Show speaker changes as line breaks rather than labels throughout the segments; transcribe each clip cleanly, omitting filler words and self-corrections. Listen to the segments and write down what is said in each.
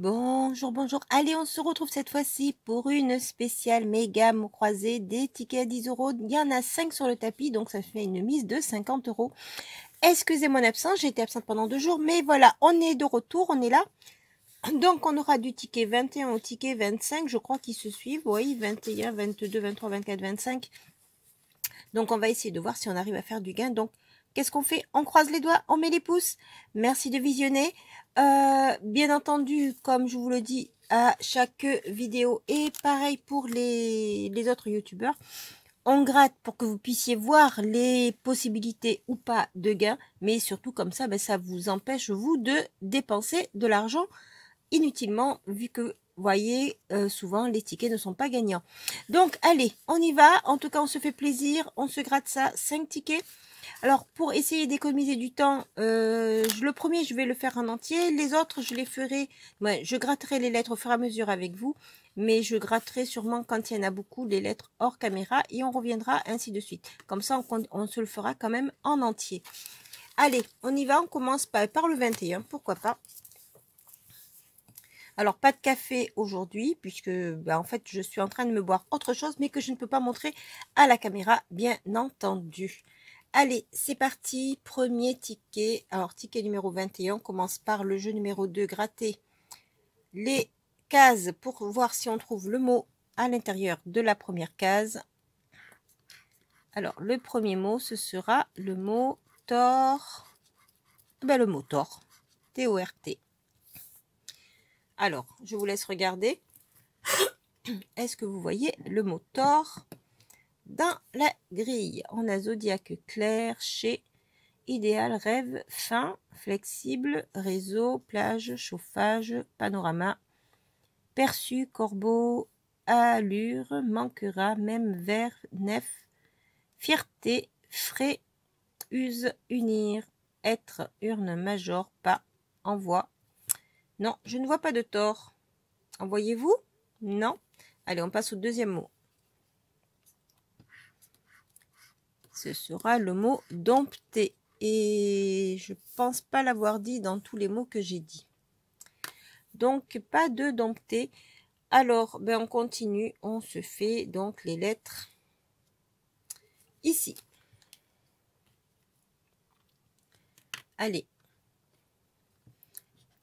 Bonjour, bonjour. Allez, on se retrouve cette fois-ci pour une spéciale méga mots croisés des tickets à 10 euros. Il y en a 5 sur le tapis, donc ça fait une mise de 50 euros. Excusez mon absence, j'ai été absente pendant 2 jours, mais voilà, on est de retour, on est là. Donc, on aura du ticket 21 au ticket 25, je crois qu'ils se suivent. Oui, 21, 22, 23, 24, 25. Donc, on va essayer de voir si on arrive à faire du gain. Donc, qu'est-ce qu'on fait? On croise les doigts, on met les pouces. Merci de visionner. Bien entendu, comme je vous le dis à chaque vidéo, et pareil pour les autres youtubeurs, on gratte pour que vous puissiez voir les possibilités ou pas de gain, mais surtout comme ça, ça vous empêche vous de dépenser de l'argent inutilement, vu que vous voyez, souvent les tickets ne sont pas gagnants. Donc allez, on y va. En tout cas, on se fait plaisir, on se gratte ça, 5 tickets. Alors, pour essayer d'économiser du temps, le premier, je vais le faire en entier. Les autres, je les ferai, je gratterai les lettres au fur et à mesure avec vous, mais je gratterai sûrement, quand il y en a beaucoup, les lettres hors caméra, et on reviendra ainsi de suite. Comme ça, on se le fera quand même en entier. Allez, on y va, on commence par le 21, pourquoi pas. Alors, pas de café aujourd'hui, puisque en fait, je suis en train de me boire autre chose, mais que je ne peux pas montrer à la caméra, bien entendu. Allez, c'est parti, premier ticket. Alors, ticket numéro 21, on commence par le jeu numéro 2, gratter les cases pour voir si on trouve le mot à l'intérieur de la première case. Alors, le premier mot, ce sera le mot tort. Le mot tort, T-O-R-T. Alors, je vous laisse regarder. Est-ce que vous voyez le mot tort dans la grille? On a zodiaque clair, chez, idéal, rêve, fin, flexible, réseau, plage, chauffage, panorama, perçu, corbeau, allure, manquera, même, vers, nef, fierté, frais, use, unir, être, urne, major, pas, envoi. Non, je ne vois pas de tort. En voyez-vous? Non. Allez, on passe au deuxième mot. Ce sera le mot dompter. Et je pense pas l'avoir dit dans tous les mots que j'ai dit. Donc, pas de dompter. Alors, on continue. On se fait donc les lettres ici. Allez.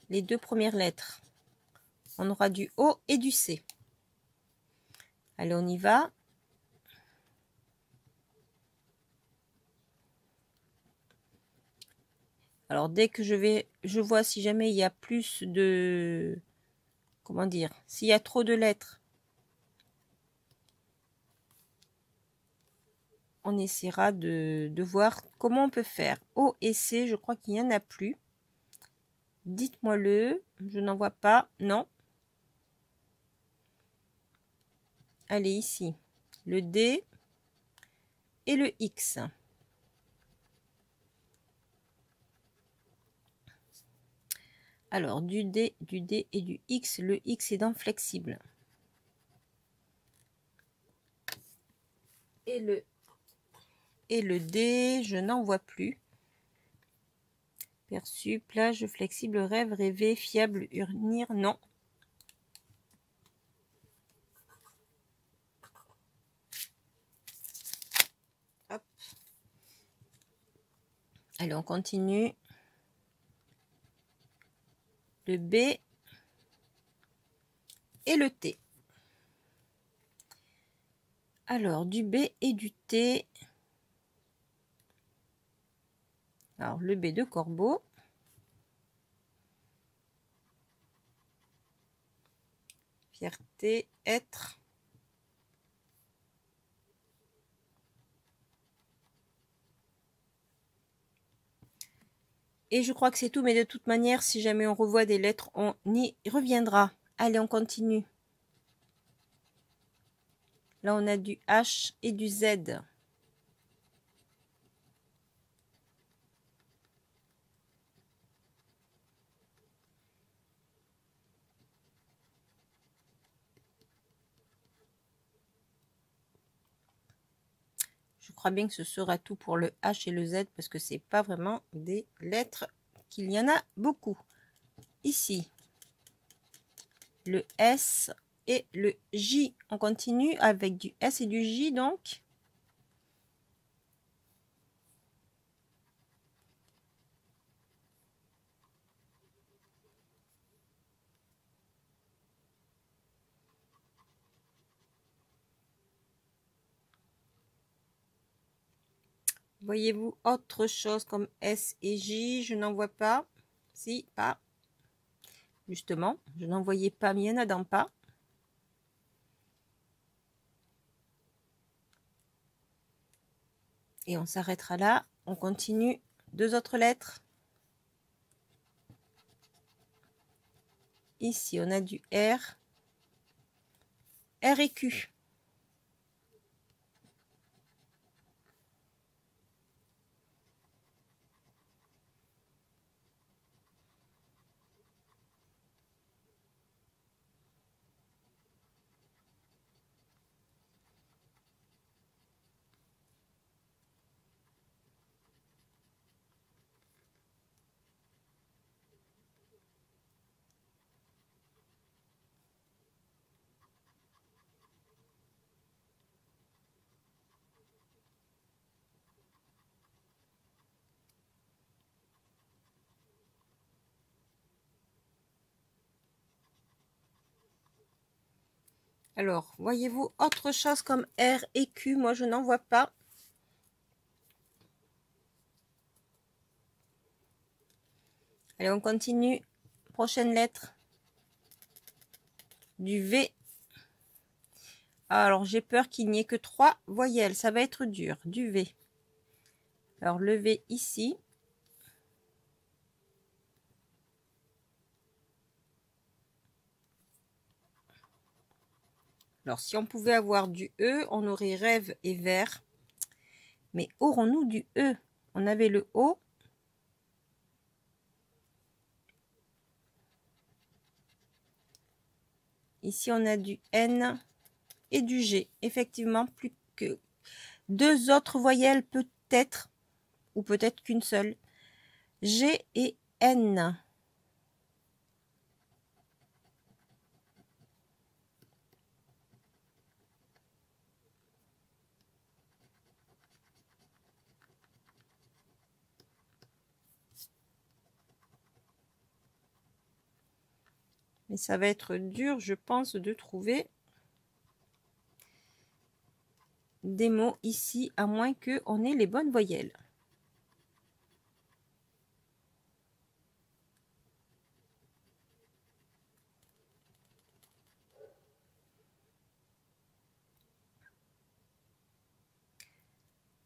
Les deux premières lettres. On aura du O et du C. Allez, on y va. Alors, dès que je vois si jamais il y a plus de... Comment dire? S'il y a trop de lettres, on essaiera de voir comment on peut faire. O et C, je crois qu'il n'y en a plus. Dites-moi-le. Je n'en vois pas. Non. Allez, ici. Le D et le X. Alors, du D et du X. Le X est dans flexible. Et le D, je n'en vois plus. Perçu, plage, flexible, rêve, rêver, fiable, unir, non. Hop. Allez, on continue. Le B et le T. Alors, du B et du T. Alors, le B de corbeau. Fierté, être. Et je crois que c'est tout, mais de toute manière, si jamais on revoit des lettres, on y reviendra. Allez, on continue. Là, on a du H et du Z. Je crois bien que ce sera tout pour le H et le Z parce que c'est pas vraiment des lettres qu'il y en a beaucoup. Ici, le S et le J. On continue avec du S et du J donc. Voyez-vous autre chose comme S et J? Je n'en vois pas. Si, pas. Justement, je n'en voyais pas, mais il y en a dans pas. Et on s'arrêtera là. On continue. 2 autres lettres. Ici, on a du R. R et Q. Alors, voyez-vous autre chose comme R et Q? Moi, je n'en vois pas. Allez, on continue. Prochaine lettre. Du V. Alors, j'ai peur qu'il n'y ait que 3 voyelles. Ça va être dur. Du V. Alors, le V ici. Alors, si on pouvait avoir du E, on aurait rêve et vert. Mais aurons-nous du E? On avait le O. Ici, on a du N et du G. Effectivement, plus que 2 autres voyelles peut-être, ou peut-être qu'une seule. G et N. Mais ça va être dur, je pense, de trouver des mots ici, à moins qu'on ait les bonnes voyelles.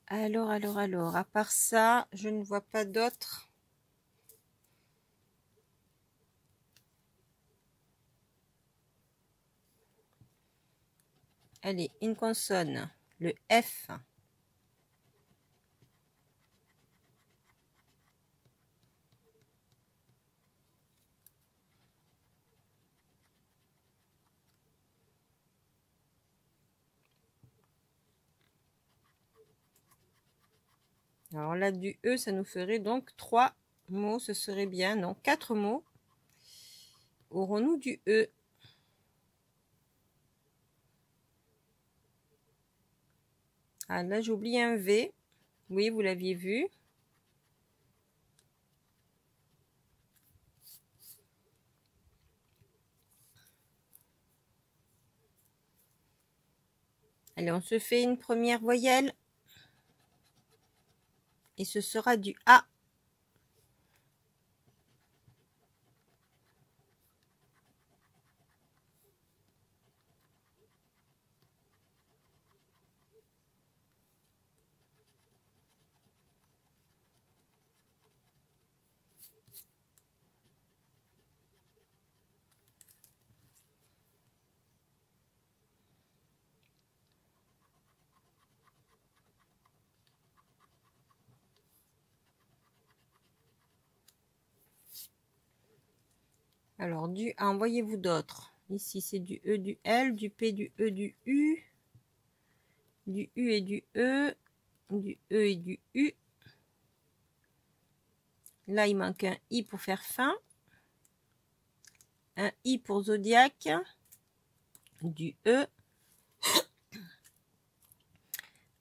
Alors, à part ça, je ne vois pas d'autres. Allez, une consonne, le F. Alors là, du E, ça nous ferait donc 3 mots, ce serait bien. Non, 4 mots. Aurons-nous du E? Ah, là, j'ai oublié un V. Oui, vous l'aviez vu. Allez, on se fait une première voyelle. Et ce sera du A. Alors, du A, envoyez-vous d'autres. Ici, c'est du E, du L, du P, du E, du U. Du U et du E. Du E et du U. Là, il manque un I pour faire fin. un I pour Zodiac, du E.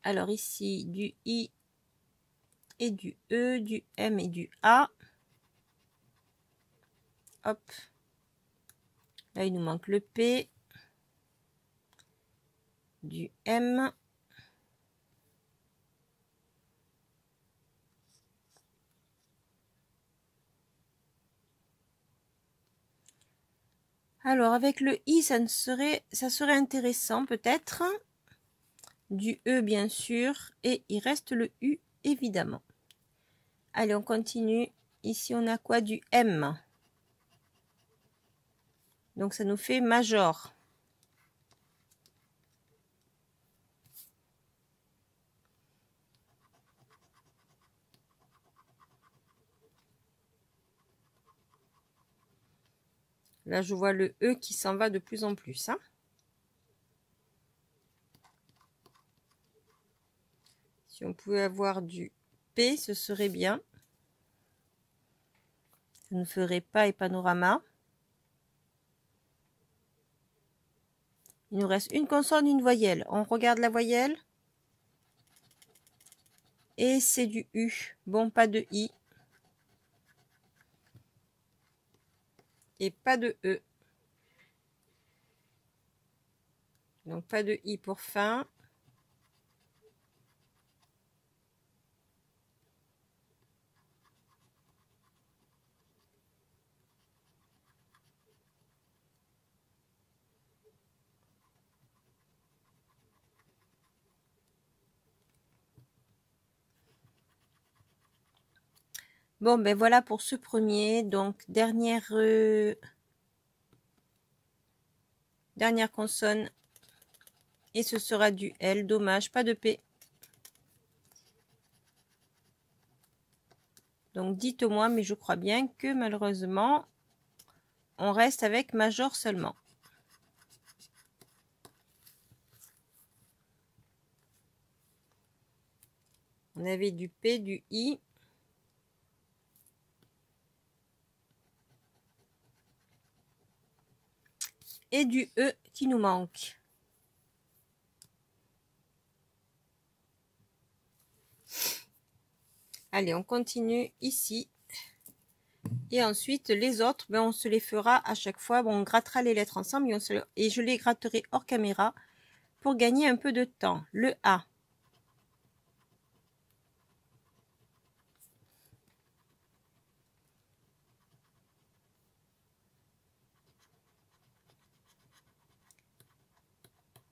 Alors ici, du I et du E, du M et du A. Hop. Là, il nous manque le P, du M. Alors, avec le I, ça serait intéressant peut-être. Du E, bien sûr. Et il reste le U, évidemment. Allez, on continue. Ici, on a quoi? Du M. Donc, ça nous fait major. Là, je vois le E qui s'en va de plus en plus. Hein. Si on pouvait avoir du P, ce serait bien. Ça ne ferait pas et panorama. Il nous reste une consonne, une voyelle. On regarde la voyelle. Et c'est du U. Bon, pas de I. Et pas de E. Donc, pas de I pour fin. Bon, ben voilà pour ce premier. Donc, dernière consonne. Et ce sera du L. Dommage, pas de P. Donc, dites-moi, mais je crois bien que malheureusement, on reste avec major seulement. On avait du P, du I. Et du E qui nous manque. Allez, on continue ici. Et ensuite, les autres, ben, on se les fera à chaque fois. Bon, on grattera les lettres ensemble et je les gratterai hors caméra pour gagner un peu de temps. Le A.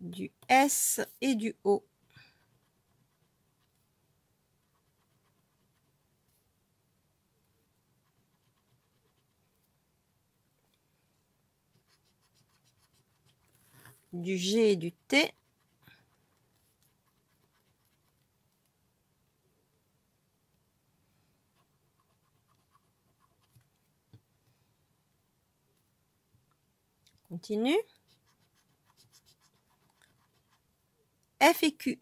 Du S et du O. Du G et du T. Continue. F et Q.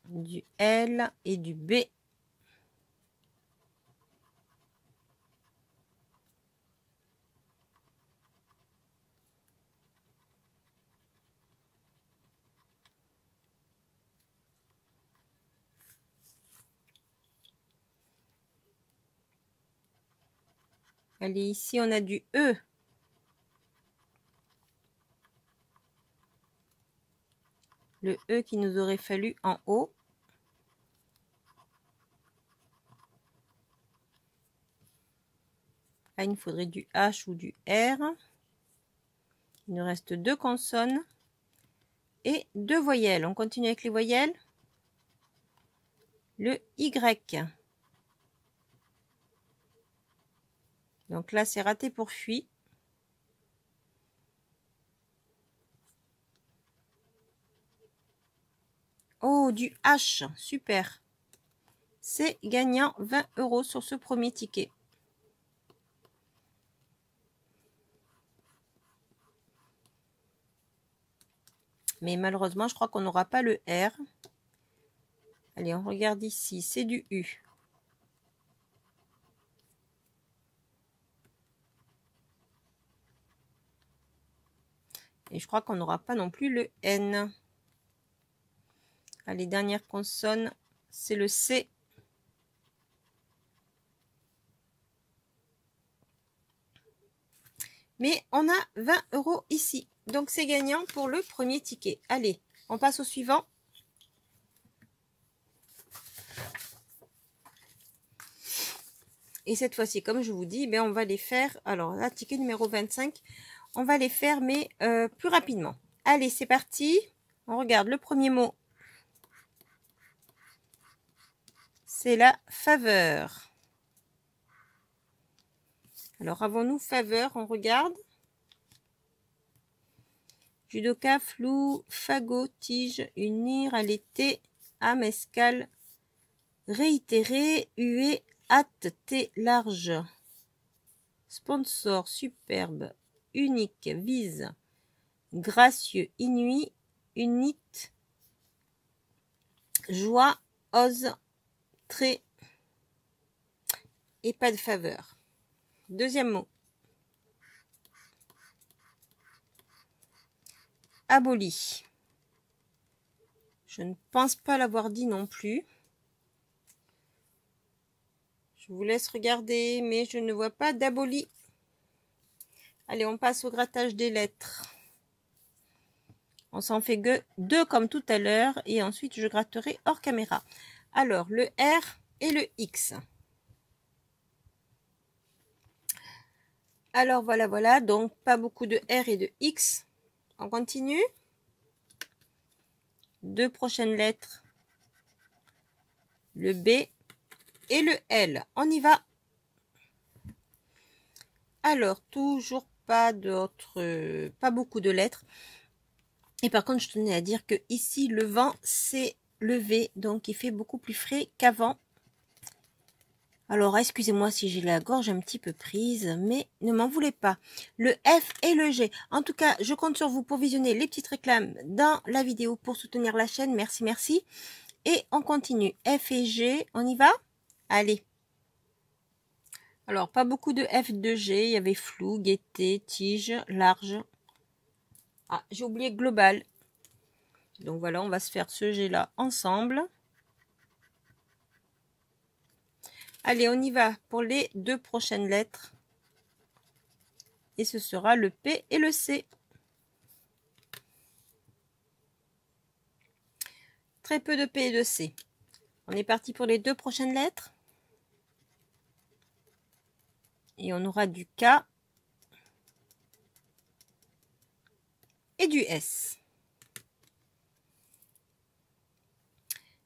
Du L et du B. Allez, ici, on a du E. Le E qui nous aurait fallu en haut. Là, il nous faudrait du H ou du R. Il nous reste deux consonnes et deux voyelles. On continue avec les voyelles. Le Y. Donc là, c'est raté pour fuit. Oh, du H. Super. C'est gagnant 20 € sur ce premier ticket. Mais malheureusement, je crois qu'on n'aura pas le R. Allez, on regarde ici, c'est du U. Et je crois qu'on n'aura pas non plus le N. Allez, dernière consonne, c'est le C. Mais on a 20 € ici. Donc, c'est gagnant pour le premier ticket. Allez, on passe au suivant. Et cette fois-ci, comme je vous dis, on va les faire. Alors, là, ticket numéro 25, on va les faire, mais plus rapidement. Allez, c'est parti. On regarde le premier mot. C'est la faveur. Alors, avons-nous faveur? On regarde. Judoka, flou, fagot, tige, unir, allaiter, âme, escale, réitérer, huée, hâte, thé, large. Sponsor, superbe, unique, vise, gracieux, inuit, unite, joie, ose, trait, et pas de faveur. Deuxième mot. Aboli. Je ne pense pas l'avoir dit non plus. Je vous laisse regarder, mais je ne vois pas d'aboli. Allez, on passe au grattage des lettres. On s'en fait que 2 comme tout à l'heure et ensuite je gratterai hors caméra. Alors, le R et le X. Alors, voilà. Donc, pas beaucoup de R et de X. On continue. 2 prochaines lettres. Le B et le L. On y va. Alors, toujours pas d'autres, pas beaucoup de lettres. Et par contre, je tenais à dire que ici, le vent s'est levé. Donc, il fait beaucoup plus frais qu'avant. Alors, excusez-moi si j'ai la gorge un petit peu prise, mais ne m'en voulez pas. Le F et le G. En tout cas, je compte sur vous pour visionner les petites réclames dans la vidéo pour soutenir la chaîne. Merci, merci. Et on continue. F et G, on y va? Allez. Alors, pas beaucoup de F, de G. Il y avait flou, gaieté, tige, large. Ah, j'ai oublié global. Donc voilà, on va se faire ce G-là ensemble. Allez, on y va pour les 2 prochaines lettres. Et ce sera le P et le C. Très peu de P et de C. On est parti pour les 2 prochaines lettres. Et on aura du K et du S.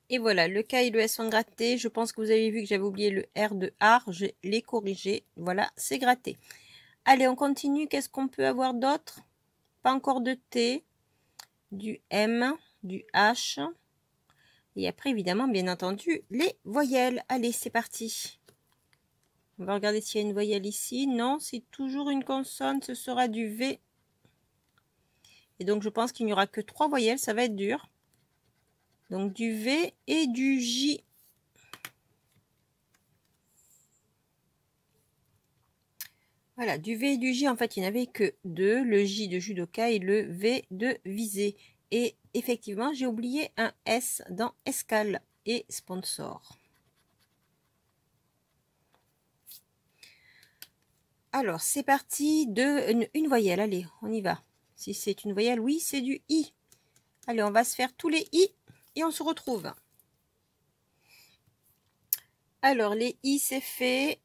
Et voilà, le K et le S sont grattés. Je pense que vous avez vu que j'avais oublié le R de art. Je l'ai corrigé. Voilà, c'est gratté. Allez, on continue. Qu'est-ce qu'on peut avoir d'autre? Pas encore de T, du M, du H. Et après, évidemment, bien entendu, les voyelles. Allez, c'est parti. On va regarder s'il y a une voyelle ici. Non, c'est toujours une consonne. Ce sera du V. Et donc, je pense qu'il n'y aura que 3 voyelles. Ça va être dur. Donc, du V et du J. Voilà, du V et du J, en fait, il n'y en avait que 2. Le J de judoka et le V de visée. Et effectivement, j'ai oublié un S dans escale et sponsor. Alors, c'est parti de une voyelle. Allez, on y va. Si c'est une voyelle, oui, c'est du I. Allez, on va se faire tous les I et on se retrouve. Alors, les I, c'est fait.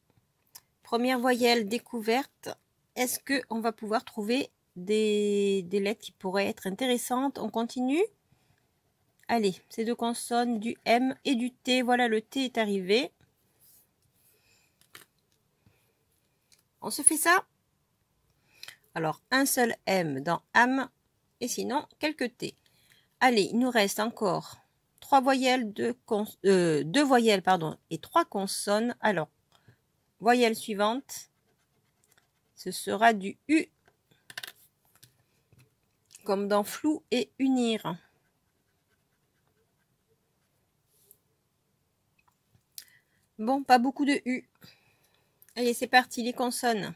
Première voyelle découverte. Est-ce qu'on va pouvoir trouver des lettres qui pourraient être intéressantes? On continue. Allez, ces 2 consonnes, du M et du T. Voilà, le T est arrivé. On se fait ça. Alors, un seul M dans âme et sinon, quelques T. Allez, il nous reste encore 2 voyelles, et 3 consonnes. Alors, voyelle suivante, ce sera du U. comme dans flou et unir. Bon, pas beaucoup de U. Allez, c'est parti, les consonnes.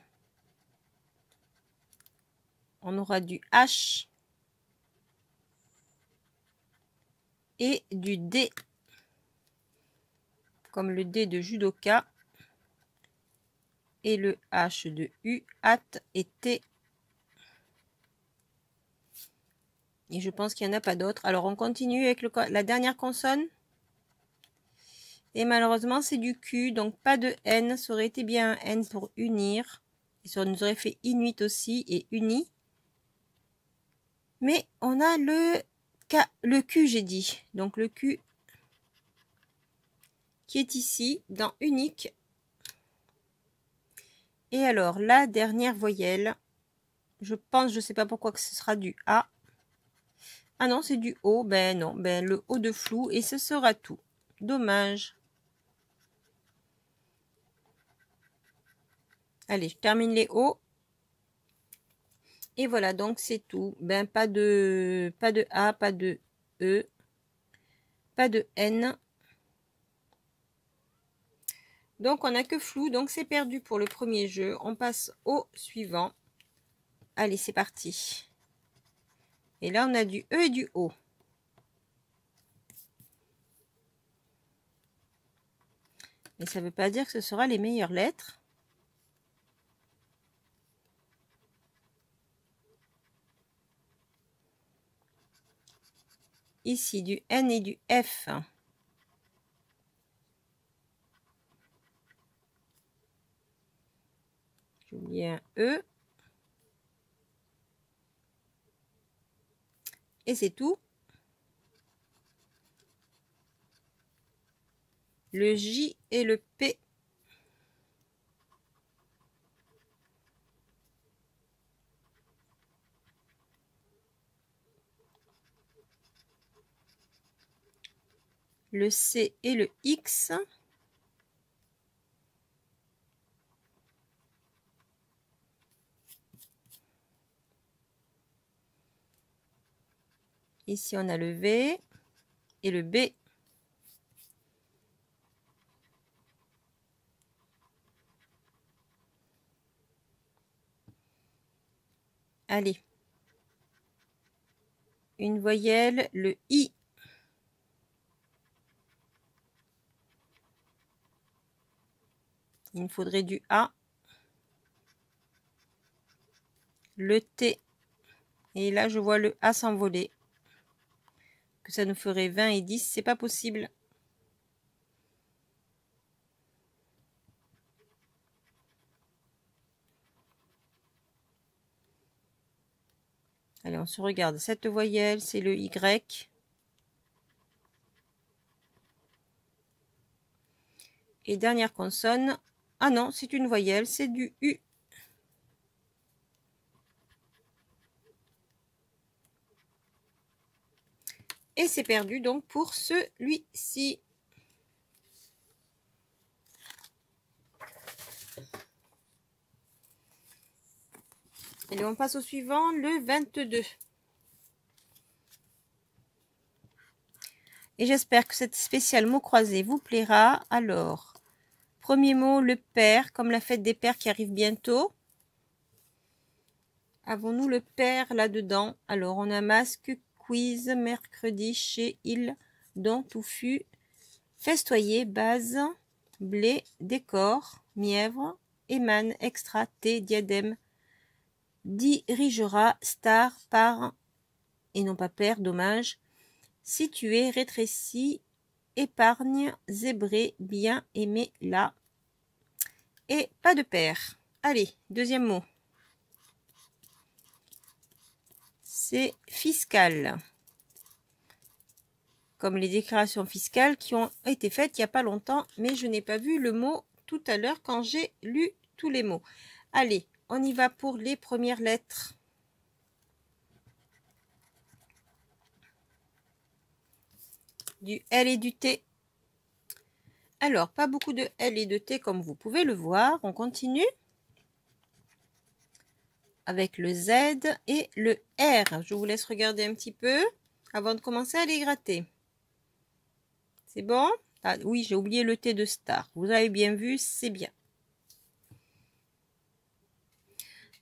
On aura du H et du D, comme le D de judoka, et le H de U, hâte et T. Et je pense qu'il n'y en a pas d'autres. Alors, on continue avec la dernière consonne. Et malheureusement, c'est du Q, donc pas de N. Ça aurait été bien un N pour unir. Et ça nous aurait fait Inuit aussi et uni. Mais on a le Q, j'ai dit. Donc le Q qui est ici, dans unique. Et alors, la dernière voyelle, je pense, je ne sais pas pourquoi que ce sera du A. Ah non, c'est du O. Ben non, ben le O de flou. Et ce sera tout. Dommage. Allez, je termine les O. Et voilà, donc c'est tout. Ben pas de A, pas de E, pas de N. Donc on n'a que flou, donc c'est perdu pour le premier jeu. On passe au suivant. Allez, c'est parti. Et là, on a du E et du O. Mais ça ne veut pas dire que ce sera les meilleures lettres. Ici, du N et du F. J'ai oublié un E. Et c'est tout. Le J et le P. Le C et le X. Ici, on a le V et le B. Allez. Une voyelle, le I. Il me faudrait du A. Le T. Et là, je vois le A s'envoler. Que ça nous ferait 20 et 10. C'est pas possible. Allez, on se regarde. Cette voyelle, c'est le Y. Et dernière consonne. Ah non, c'est une voyelle, c'est du U. Et c'est perdu donc pour celui-ci. Allez, on passe au suivant, le 22. Et j'espère que cette spéciale mot croisé vous plaira. Alors, premier mot, le père, comme la fête des pères qui arrive bientôt. Avons-nous le père là-dedans? Alors, on a masque, quiz, mercredi, chez, il, don, touffu, festoyer, base, blé, décor, mièvre, émane, extra, thé, diadème, dirigera, star, par, et non pas père, dommage, situé, rétréci, épargne, zébré, bien, aimé, là, et pas de père. Allez, deuxième mot. C'est fiscal. Comme les déclarations fiscales qui ont été faites il n'y a pas longtemps, mais je n'ai pas vu le mot tout à l'heure quand j'ai lu tous les mots. Allez, on y va pour les premières lettres. Du L et du T. Alors, pas beaucoup de L et de T comme vous pouvez le voir. On continue. avec le Z et le R. Je vous laisse regarder un petit peu avant de commencer à les gratter. C'est bon? Ah, oui, j'ai oublié le T de star. Vous avez bien vu, c'est bien.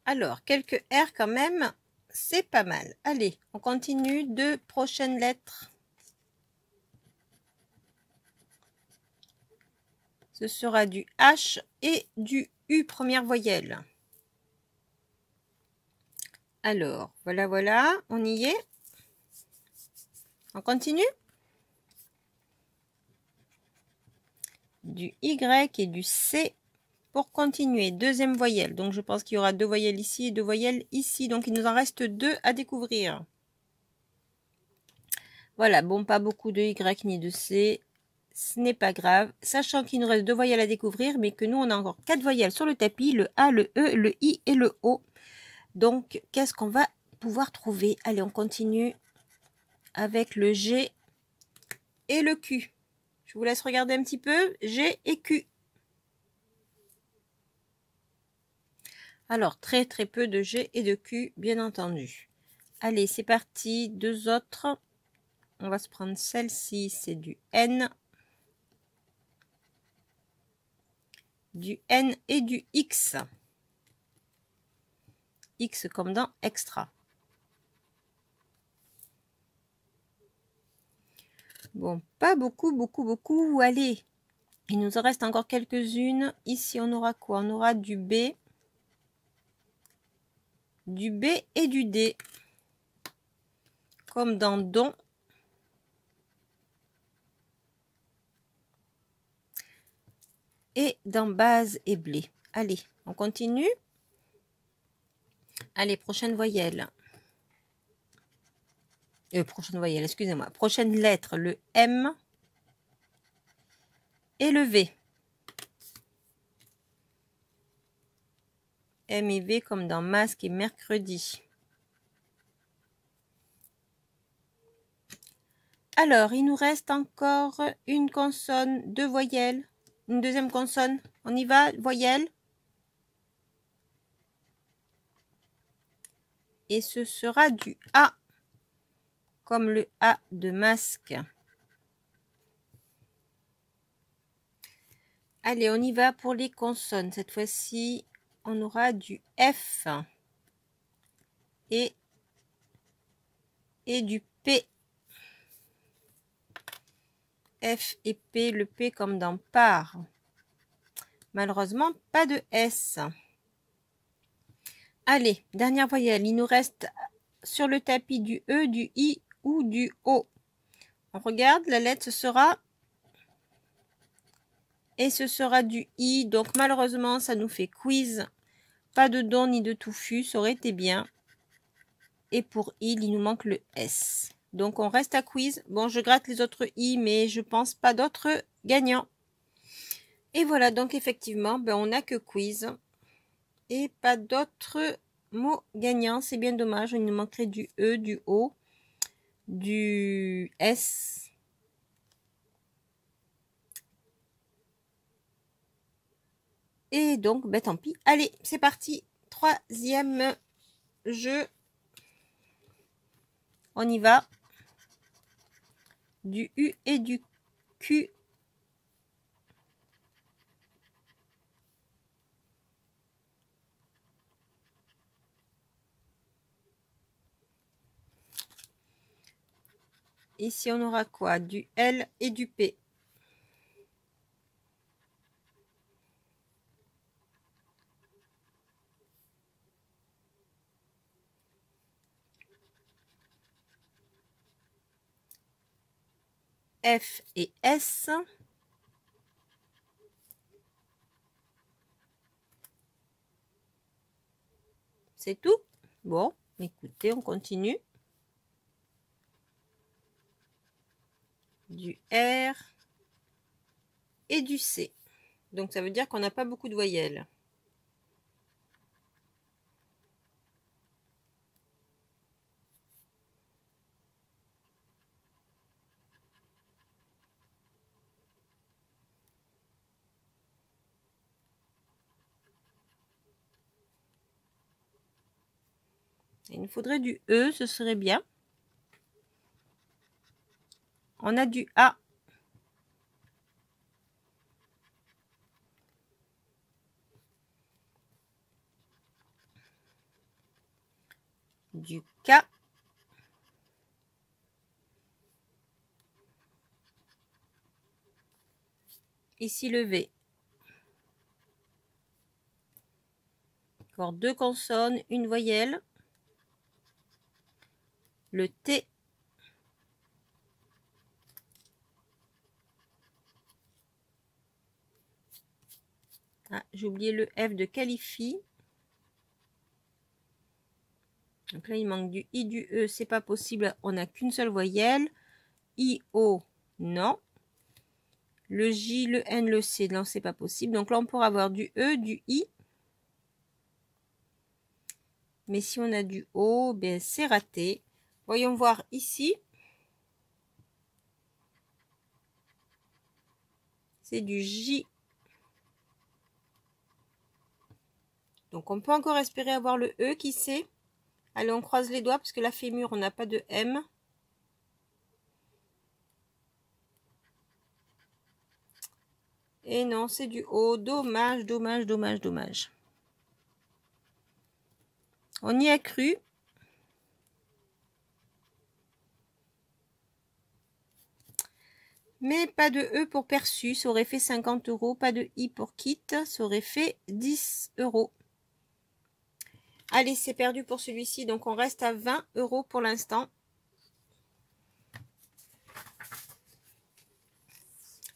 Alors, quelques R quand même, c'est pas mal. Allez, on continue de prochaines lettres. Ce sera du H et du U première voyelle. Alors, voilà, on y est. On continue. Du Y et du C pour continuer. Deuxième voyelle. Donc, je pense qu'il y aura 2 voyelles ici et 2 voyelles ici. Donc, il nous en reste 2 à découvrir. Voilà, bon, pas beaucoup de Y ni de C. Ce n'est pas grave. Sachant qu'il nous reste 2 voyelles à découvrir, mais que nous, on a encore 4 voyelles sur le tapis. Le A, le E, le I et le O. Donc, qu'est-ce qu'on va pouvoir trouver? Allez, on continue avec le G et le Q. Je vous laisse regarder un petit peu. G et Q. Alors, très peu de G et de Q, bien entendu. Allez, c'est parti. 2 autres. On va se prendre celle-ci, c'est du N. Du N et du X. X comme dans extra. Bon, pas beaucoup. Allez, il nous en reste encore quelques-unes. Ici, on aura quoi? On aura du B et du D. Comme dans don. Et dans base et blé. Allez, on continue. Allez, prochaine voyelle. Prochaine voyelle, excusez-moi. Prochaine lettre, le M et le V. M et V comme dans masque et mercredi. Alors, il nous reste encore une consonne, 2 voyelles. Une deuxième consonne. On y va, voyelle. Et ce sera du A. Comme le A de masque. Allez, on y va pour les consonnes. Cette fois-ci, on aura du F. Et du P. F et P, le P comme dans part. Malheureusement, pas de S. Allez, dernière voyelle. Il nous reste sur le tapis du E, du I ou du O. On regarde, la lettre, ce sera... Et ce sera du I. Donc, malheureusement, ça nous fait quiz. Pas de don ni de touffu. Ça aurait été bien. Et pour il nous manque le S. Donc, on reste à quiz. Bon, je gratte les autres I, mais je pense pas d'autres gagnants. Et voilà, donc effectivement, ben, on n'a que quiz. Et pas d'autres mots gagnants. C'est bien dommage. Il nous manquerait du E, du O, du S. Et donc, ben, tant pis. Allez, c'est parti. Troisième jeu. On y va. Du U et du Q. Ici, on aura quoi? Du L et du P. F et S. C'est tout? Bon, écoutez, on continue. Du R et du C. Donc, ça veut dire qu'on n'a pas beaucoup de voyelles. Il nous faudrait du E, ce serait bien. On a du A. Du K. Ici le V. Encore deux consonnes, une voyelle. Le T. Ah, j'ai oublié le F de qualifie. Donc là, il manque du I, du E, c'est pas possible. On n'a qu'une seule voyelle. I, O, non. Le J, le N, le C, non, c'est pas possible. Donc là, on pourra avoir du E, du I. Mais si on a du O, ben c'est raté. Voyons voir ici. C'est du J. Donc on peut encore espérer avoir le E, qui sait. Allez, on croise les doigts parce que la fémur, on n'a pas de M. Et non, c'est du O. Dommage, dommage, dommage, dommage. On y a cru. Mais pas de E pour perçu, ça aurait fait 50 €. Pas de I pour quitte, ça aurait fait 10 €. Allez, c'est perdu pour celui-ci, donc on reste à 20 € pour l'instant.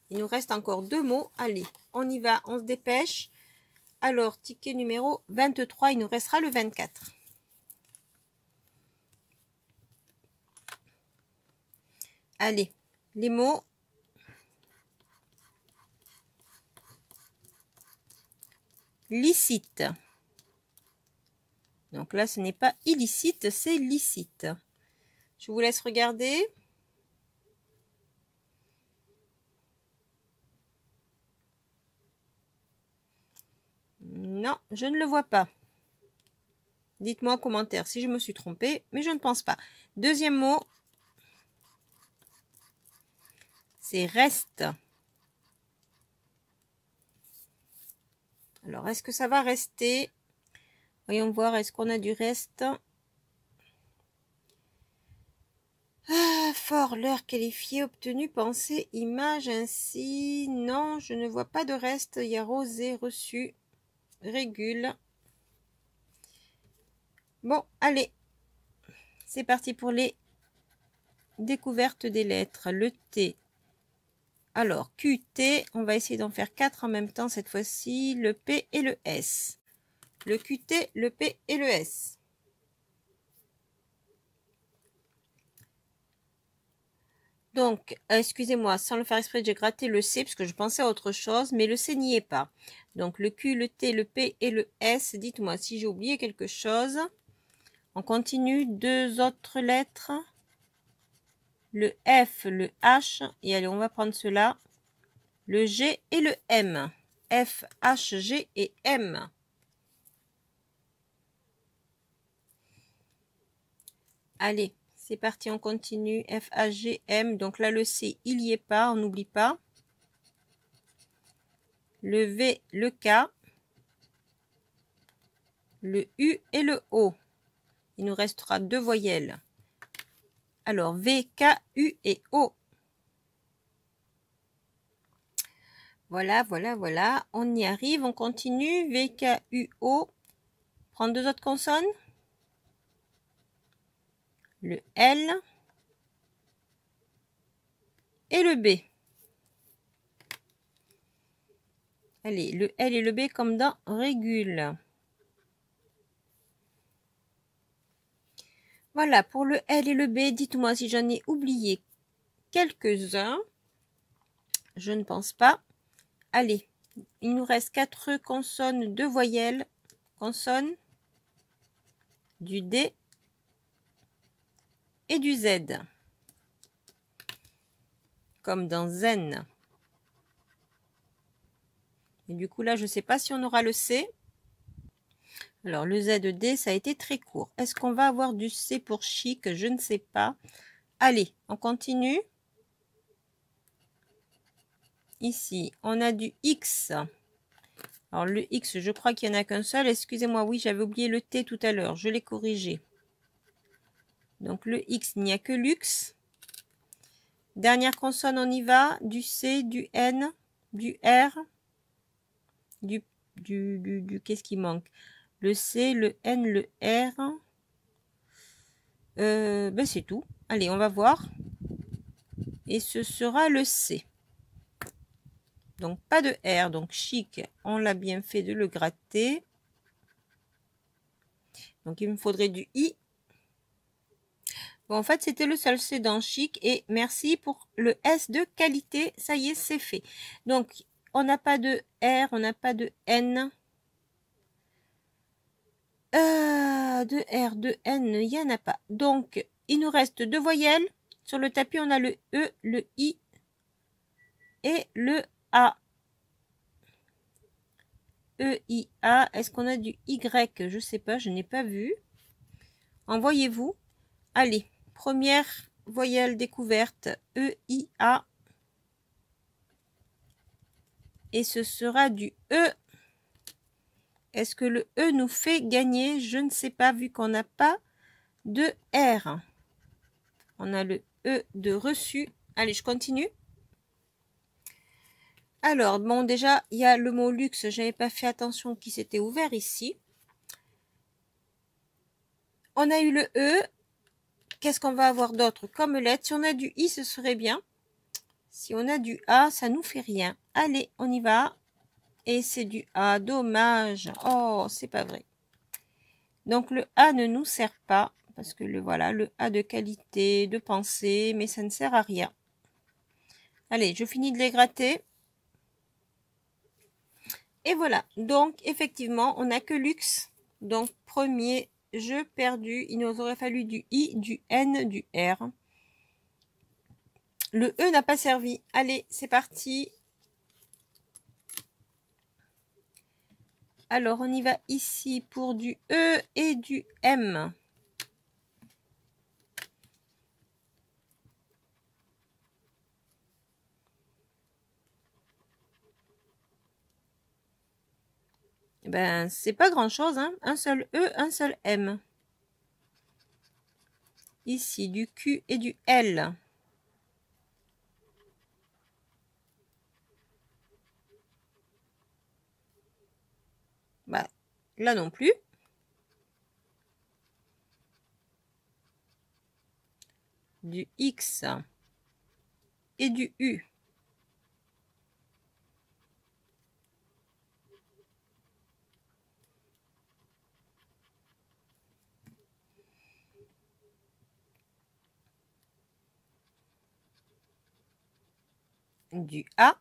Il nous reste encore deux mots. Allez, on y va, on se dépêche. Alors, ticket numéro 23, il nous restera le 24. Allez, les mots. Licite. Donc là, ce n'est pas illicite, c'est licite. Je vous laisse regarder. Non, je ne le vois pas. Dites-moi en commentaire si je me suis trompée, mais je ne pense pas. Deuxième mot, c'est reste. Alors, est-ce que ça va rester? Voyons voir, est-ce qu'on a du reste? Ah, fort, l'heure qualifiée, obtenue, pensée, image, ainsi. Non, je ne vois pas de reste. Il y a rosé, reçu, régule. Bon, allez. C'est parti pour les découvertes des lettres. Le T. Alors, QT, on va essayer d'en faire 4 en même temps cette fois-ci. Le P et le S. Le QT, le P et le S. Donc, excusez-moi, sans le faire exprès, j'ai gratté le C parce que je pensais à autre chose, mais le C n'y est pas. Donc, le Q, le T, le P et le S, dites-moi si j'ai oublié quelque chose. On continue, deux autres lettres. Le F, le H, et allez, on va prendre cela. Le G et le M. F, H, G et M. Allez, c'est parti, on continue. F, H, G, M. Donc là, le C, il n'y est pas, on n'oublie pas. Le V, le K. Le U et le O. Il nous restera deux voyelles. Alors, V, K, U et O. Voilà, voilà, voilà. On y arrive, on continue. V, K, U, O. Prendre deux autres consonnes. Le L et le B. Allez, le L et le B comme dans régule. Voilà, pour le L et le B, dites-moi si j'en ai oublié quelques-uns. Je ne pense pas. Allez, il nous reste 4 consonnes, 2 voyelles. Consonnes, du D et du Z. Comme dans zen. Et du coup, là, je ne sais pas si on aura le C. Alors, le ZD, ça a été très court. Est-ce qu'on va avoir du C pour chic? Je ne sais pas. Allez, on continue. Ici, on a du X. Alors, le X, je crois qu'il n'y en a qu'un seul. Excusez-moi, oui, j'avais oublié le T tout à l'heure. Je l'ai corrigé. Donc, le X, il n'y a que luxe. Dernière consonne, on y va. Du C, du N, du R, du qu'est-ce qui manque? Le C, le N, le R. Ben c'est tout. Allez, on va voir. Et ce sera le C. Donc, pas de R. Donc, chic, on l'a bien fait de le gratter. Donc, il me faudrait du I. Bon, en fait, c'était le seul C dans chic. Et merci pour le S de qualité. Ça y est, c'est fait. Donc, on n'a pas de R, on n'a pas de N. De R, de N, il n'y en a pas. Donc, il nous reste deux voyelles. Sur le tapis, on a le E, le I et le A. E, I, A. Est-ce qu'on a du Y? Je ne sais pas, je n'ai pas vu. Envoyez-vous. Allez, première voyelle découverte. E, I, A. Et ce sera du E. Est-ce que le E nous fait gagner? Je ne sais pas, vu qu'on n'a pas de R. On a le E de reçu. Allez, je continue. Alors, bon, déjà, il y a le mot luxe. Je n'avais pas fait attention qui s'était ouvert ici. On a eu le E. Qu'est-ce qu'on va avoir d'autre comme lettre? Si on a du I, ce serait bien. Si on a du A, ça nous fait rien. Allez, on y va. Et c'est du A. Dommage. Oh, c'est pas vrai. Donc, le A ne nous sert pas. Parce que voilà, le A de qualité, de pensée, mais ça ne sert à rien. Allez, je finis de les gratter. Et voilà. Donc, effectivement, on n'a que luxe. Donc, premier jeu perdu. Il nous aurait fallu du I, du N, du R. Le E n'a pas servi. Allez, c'est parti. Alors, on y va ici pour du E et du M. Ben, c'est pas grand-chose, hein. Un seul E, un seul M. Ici, du Q et du L. Bah, là non plus. Du X et du U. Du A.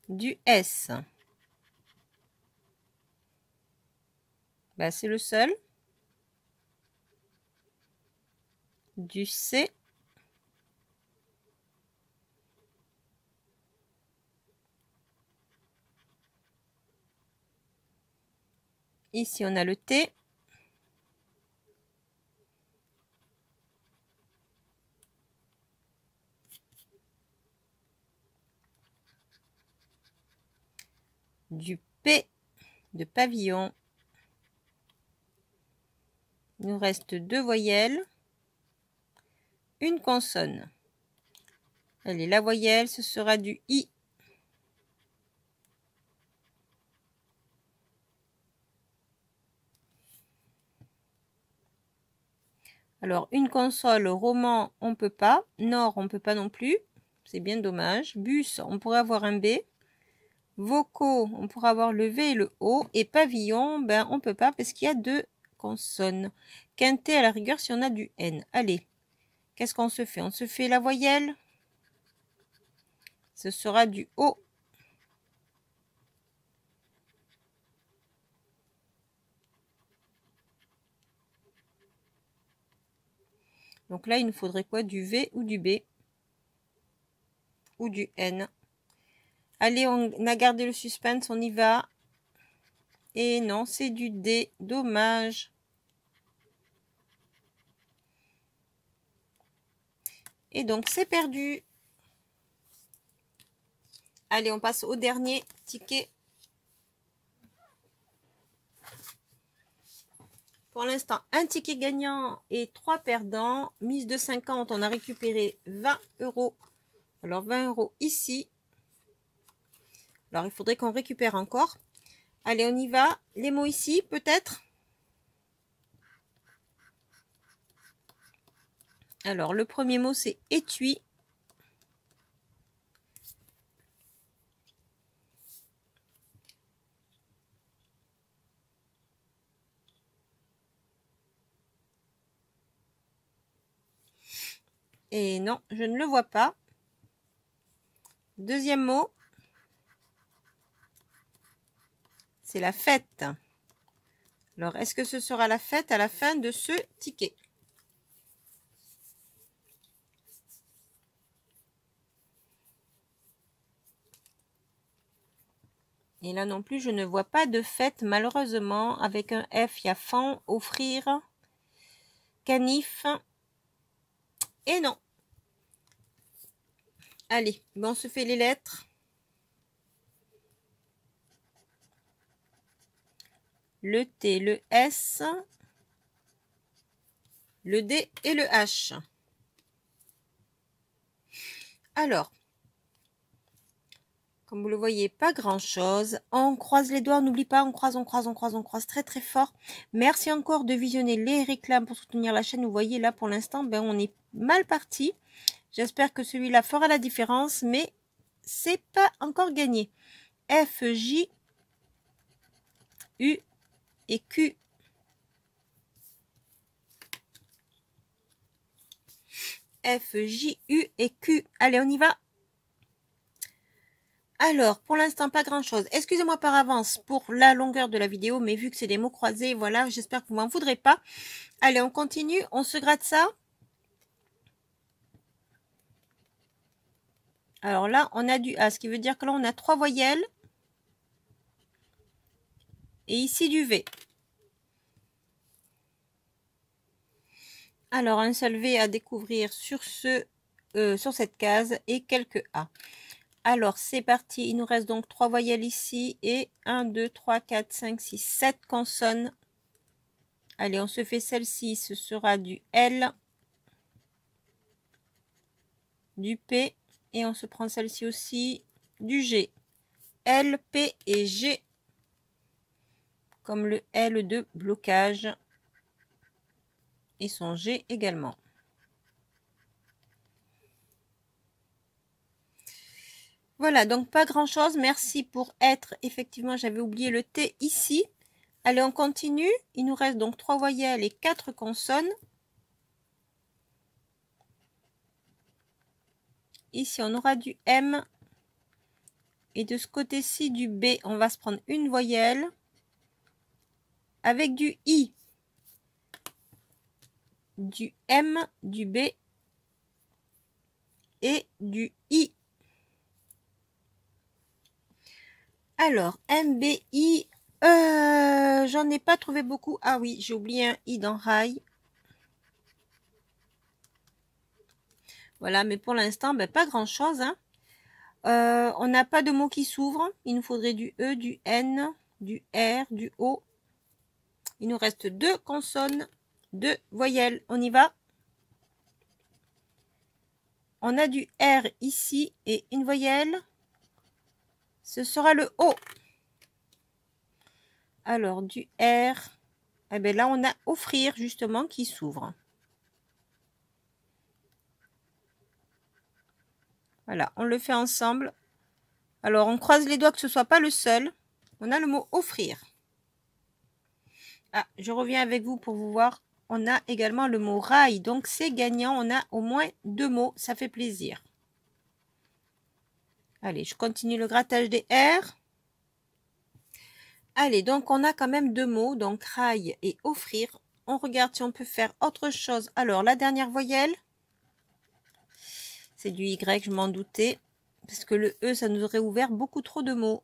Du S. Bah, c'est le seul. Du C. Ici, on a le T. Du P de pavillon. Il nous reste deux voyelles. Une consonne. Allez, la voyelle, ce sera du I. Alors, une console, roman, on peut pas. Nord, on peut pas non plus. C'est bien dommage. Bus, on pourrait avoir un B. Vocaux, on pourrait avoir le V et le O. Et pavillon, ben, on peut pas parce qu'il y a deux consonnes. Quintet, à la rigueur, si on a du N. Allez, qu'est-ce qu'on se fait? On se fait la voyelle. Ce sera du O. Donc là, il nous faudrait quoi? Du V ou du B ou du N. Allez, on a gardé le suspense, on y va. Et non, c'est du D, dommage. Et donc, c'est perdu. Allez, on passe au dernier ticket. Pour l'instant, un ticket gagnant et 3 perdants. Mise de 50, on a récupéré 20 €. Alors, 20 € ici. Alors, il faudrait qu'on récupère encore. Allez, on y va. Les mots ici, peut-être. Alors, le premier mot, c'est étui. Et non, je ne le vois pas. Deuxième mot, c'est la fête. Alors, est-ce que ce sera la fête à la fin de ce ticket? Et là non plus, je ne vois pas de fête, malheureusement. Avec un F, il y a fan, offrir, canif. Et non. Allez, bon, on se fait les lettres. Le T, le S, le D et le H. Alors, comme vous le voyez, pas grand-chose. On croise les doigts, on n'oublie pas, on croise, on croise, on croise, on croise très très fort. Merci encore de visionner les réclames pour soutenir la chaîne. Vous voyez là, pour l'instant, ben, on est mal parti. J'espère que celui-là fera la différence, mais c'est pas encore gagné. F, J, U et Q. F, J, U et Q. Allez, on y va. Alors, pour l'instant, pas grand-chose. Excusez-moi par avance pour la longueur de la vidéo, mais vu que c'est des mots croisés, voilà, j'espère que vous m'en voudrez pas. Allez, on continue, on se gratte ça. Alors là, on a du A, ce qui veut dire que là, on a 3 voyelles. Et ici, du V. Alors, un seul V à découvrir sur cette case et quelques A. Alors, c'est parti. Il nous reste donc 3 voyelles ici et 1, 2, 3, 4, 5, 6, 7 consonnes. Allez, on se fait celle-ci. Ce sera du L, du P et on se prend celle-ci aussi, du G. L, P et G. Comme le L de blocage et son G également. Voilà, donc pas grand chose. Merci pour être. Effectivement, j'avais oublié le T ici. Allez, on continue. Il nous reste donc 3 voyelles et 4 consonnes. Ici, on aura du M. Et de ce côté-ci, du B. On va se prendre une voyelle avec du I. Du M, du B et du I. Alors, MBI, j'en ai pas trouvé beaucoup. Ah oui, j'ai oublié un I dans rail. Voilà, mais pour l'instant, ben, pas grand-chose. Hein. On n'a pas de mots qui s'ouvrent. Il nous faudrait du E, du N, du R, du O. Il nous reste 2 consonnes, 2 voyelles. On y va. On a du R ici et une voyelle. Ce sera le O. Alors, du R. Eh bien là, on a offrir justement qui s'ouvre. Voilà, on le fait ensemble. Alors, on croise les doigts que ce ne soit pas le seul. On a le mot offrir. Ah, je reviens avec vous pour vous voir. On a également le mot rail. Donc, c'est gagnant. On a au moins 2 mots. Ça fait plaisir. Allez, je continue le grattage des R. Allez, donc on a quand même 2 mots. Donc, rail et offrir. on regarde si on peut faire autre chose. Alors, la dernière voyelle, c'est du Y, je m'en doutais. Parce que le E, ça nous aurait ouvert beaucoup trop de mots.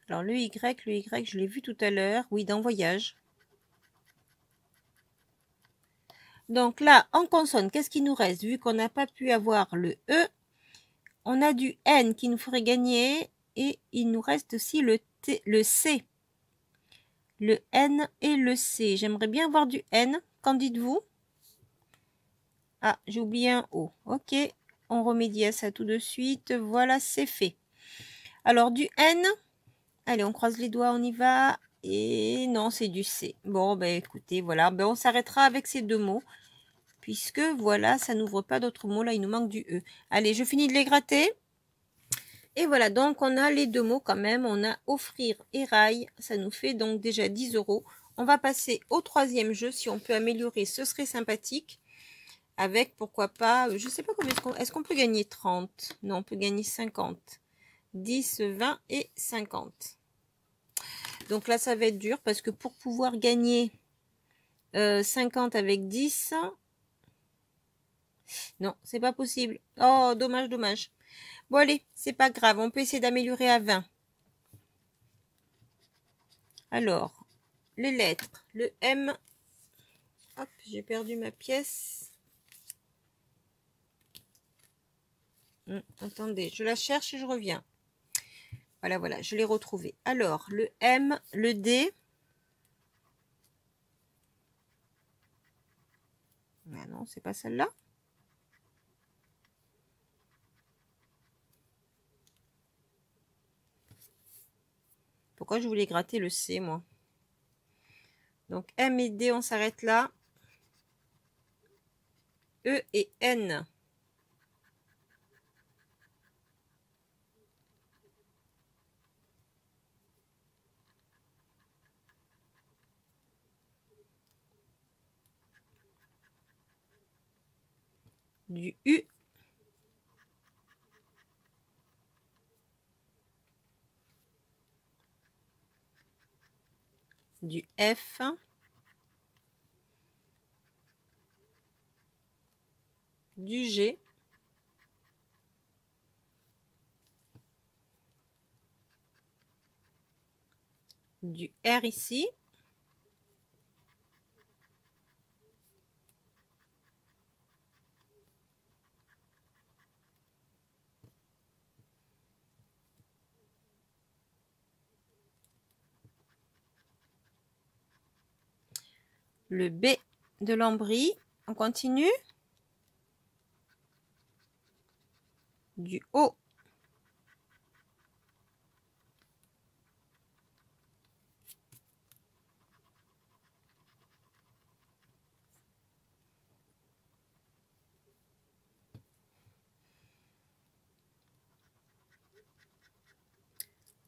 Alors, le Y, je l'ai vu tout à l'heure. Oui, dans voyage. Donc là, en consonne, qu'est-ce qui nous reste? Vu qu'on n'a pas pu avoir le E, on a du N qui nous ferait gagner. Et il nous reste aussi le C. Le N et le C. J'aimerais bien avoir du N. Qu'en dites-vous? Ah, j'ai oublié un O. Ok, on remédie à ça tout de suite. Voilà, c'est fait. Alors, du N. Allez, on croise les doigts, on y va. Et non, c'est du C. Bon, ben écoutez, voilà. Ben, on s'arrêtera avec ces deux mots. Puisque, voilà, ça n'ouvre pas d'autres mots. Là, il nous manque du E. Allez, je finis de les gratter. Et voilà, donc on a les deux mots quand même. On a offrir et rail. Ça nous fait donc déjà 10 €. On va passer au troisième jeu. Si on peut améliorer, ce serait sympathique. Avec, pourquoi pas, je ne sais pas combien est-ce qu'on peut gagner 30? Non, on peut gagner 50. 10, 20 et 50. Donc là, ça va être dur parce que pour pouvoir gagner 50 avec 10, non, c'est pas possible. Oh, dommage, dommage. Bon, allez, c'est pas grave. On peut essayer d'améliorer à 20. Alors, les lettres. Le M. Hop, j'ai perdu ma pièce. Attendez, je la cherche et je reviens. Voilà, voilà, je l'ai retrouvé. Alors, le M, le D. Ah non, c'est pas celle-là. Pourquoi je voulais gratter le C, moi? Donc, M et D, on s'arrête là. E et N. Du U. Du F. Du G. Du R ici. Le B de lambris. On continue. Du O.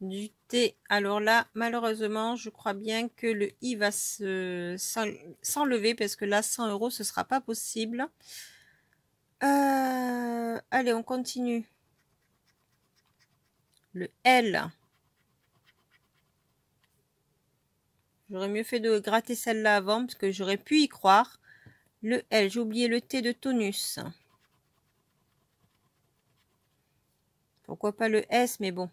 Du T. Alors là, malheureusement, je crois bien que le I va s'enlever parce que là, 100 €, ce sera pas possible. Allez, on continue. Le L. J'aurais mieux fait de gratter celle-là avant parce que j'aurais pu y croire. Le L, j'ai oublié le T de tonus. Pourquoi pas le S, mais bon.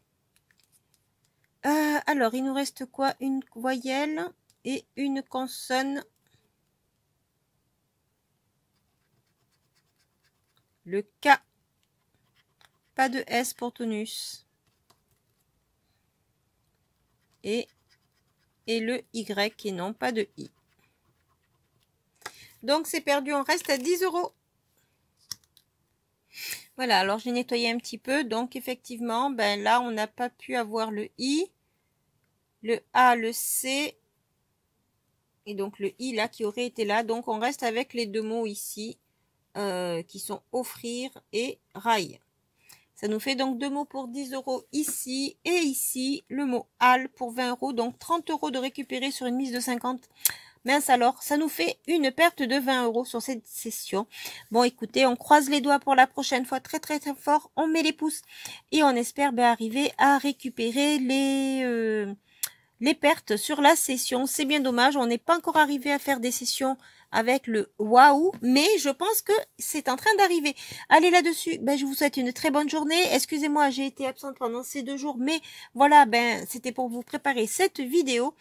Alors, il nous reste quoi? Une voyelle et une consonne. Le K. Pas de S pour tonus. Et le Y et non pas de I. Donc, c'est perdu. On reste à 10 €. Voilà, alors j'ai nettoyé un petit peu. Donc, effectivement, ben là, on n'a pas pu avoir le I, le A, le C. Et donc, le I là qui aurait été là. Donc, on reste avec les deux mots ici qui sont offrir et rail. Ça nous fait donc deux mots pour 10 € ici et ici. Le mot al pour 20 €. Donc, 30 € de récupérer sur une mise de 50. Mince alors, ça nous fait une perte de 20 € sur cette session. Bon, écoutez, on croise les doigts pour la prochaine fois très très très fort. On met les pouces et on espère arriver à récupérer les pertes sur la session. C'est bien dommage, on n'est pas encore arrivé à faire des sessions avec le waouh, mais je pense que c'est en train d'arriver. Allez là-dessus, je vous souhaite une très bonne journée. Excusez-moi, j'ai été absente pendant ces 2 jours, mais voilà, c'était pour vous préparer cette vidéo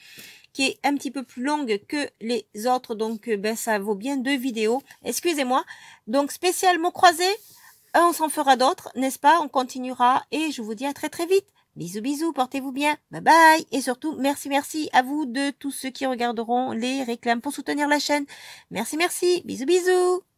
qui est un petit peu plus longue que les autres, donc ça vaut bien 2 vidéos. Excusez-moi. Donc spécial mots croisés, on s'en fera d'autres, n'est-ce pas? On continuera et je vous dis à très très vite. Bisous bisous, portez-vous bien, bye bye, et surtout merci à vous de tous ceux qui regarderont les réclames pour soutenir la chaîne. Merci, bisous bisous.